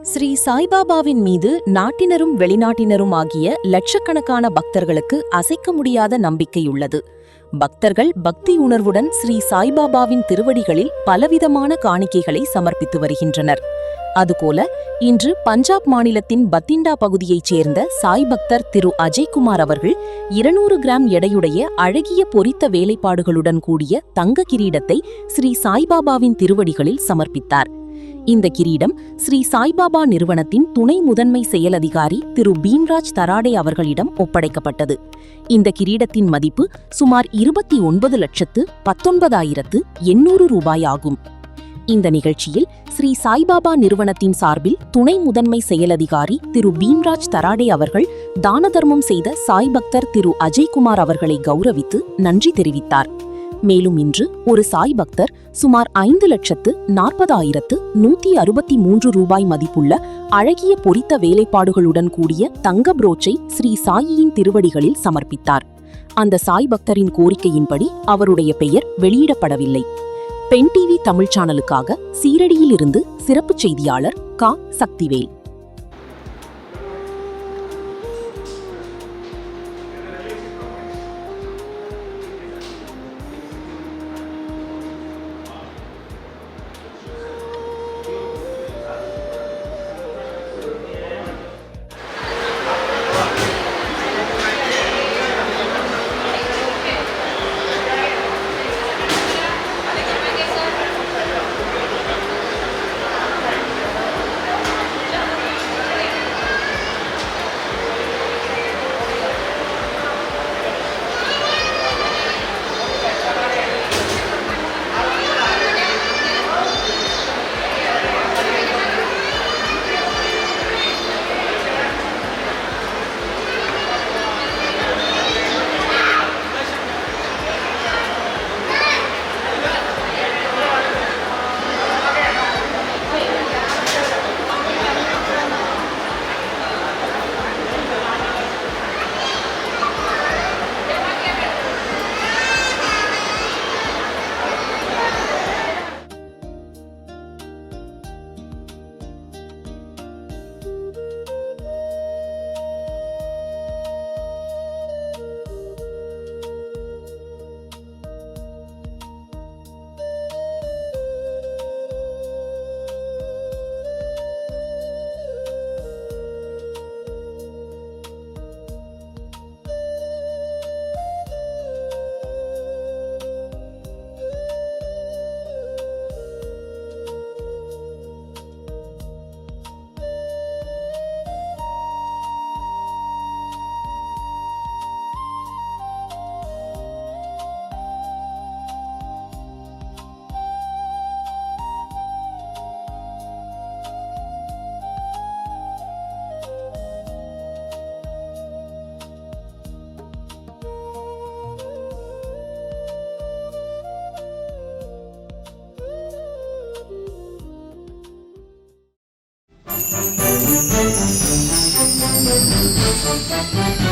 ஸ்ரீ சாய்பாபாவின் மீது நாட்டினரும் வெளிநாட்டினரும் ஆகிய லட்சக்கணக்கான பக்தர்களுக்கு அசைக்க முடியாத நம்பிக்கையுள்ளது. பக்தர்கள் பக்தி உணர்வுடன் ஸ்ரீ சாய்பாபாவின் திருவடிகளில் பலவிதமான காணிக்கைகளை சமர்ப்பித்து வருகின்றனர். அதுபோல இன்று பஞ்சாப் மாநிலத்தின் பத்திண்டா பகுதியைச் சேர்ந்த சாய் பக்தர் திரு அஜய்குமார் அவர்கள் 200 கிராம் எடையுடைய அழகிய பொறித்த வேலைப்பாடுகளுடன் கூடிய தங்க கிரீடத்தை ஸ்ரீ சாய்பாபாவின் திருவடிகளில் சமர்ப்பித்தார். இந்த கிரீடம் ஸ்ரீ சாய்பாபா நிறுவனத்தின் துணை முதன்மை செயல் அதிகாரி திரு பீம்ராஜ் தராடே அவர்களிடம் ஒப்படைக்கப்பட்டது. இந்த கிரீடத்தின் மதிப்பு சுமார் 29,19,800 ரூபாய் ஆகும். இந்த நிகழ்ச்சியில் ஸ்ரீ சாய்பாபா நிறுவனத்தின் சார்பில் துணை முதன்மை செயல் அதிகாரி திரு பீம்ராஜ் தராடே அவர்கள் தான தர்மம் செய்த சாய் பக்தர் திரு அஜய்குமார் அவர்களை கௌரவித்து நன்றி தெரிவித்தார். மேலும் இன்று ஒரு சாய் பக்தர் சுமார் 5,40,163 ரூபாய் மதிப்புள்ள அழகிய பொறித்த வேலைப்பாடுகளுடன் கூடிய தங்க புரோச்சை ஸ்ரீ சாயியின் திருவடிகளில் சமர்ப்பித்தார். அந்த சாய் பக்தரின் கோரிக்கையின்படி அவருடைய பெயர் வெளியிடப்படவில்லை. பென் டிவி தமிழ் சேனலுக்காக சீரடியிலிருந்து சிறப்பு செய்தியாளர் கா. சக்திவேல். Thank you.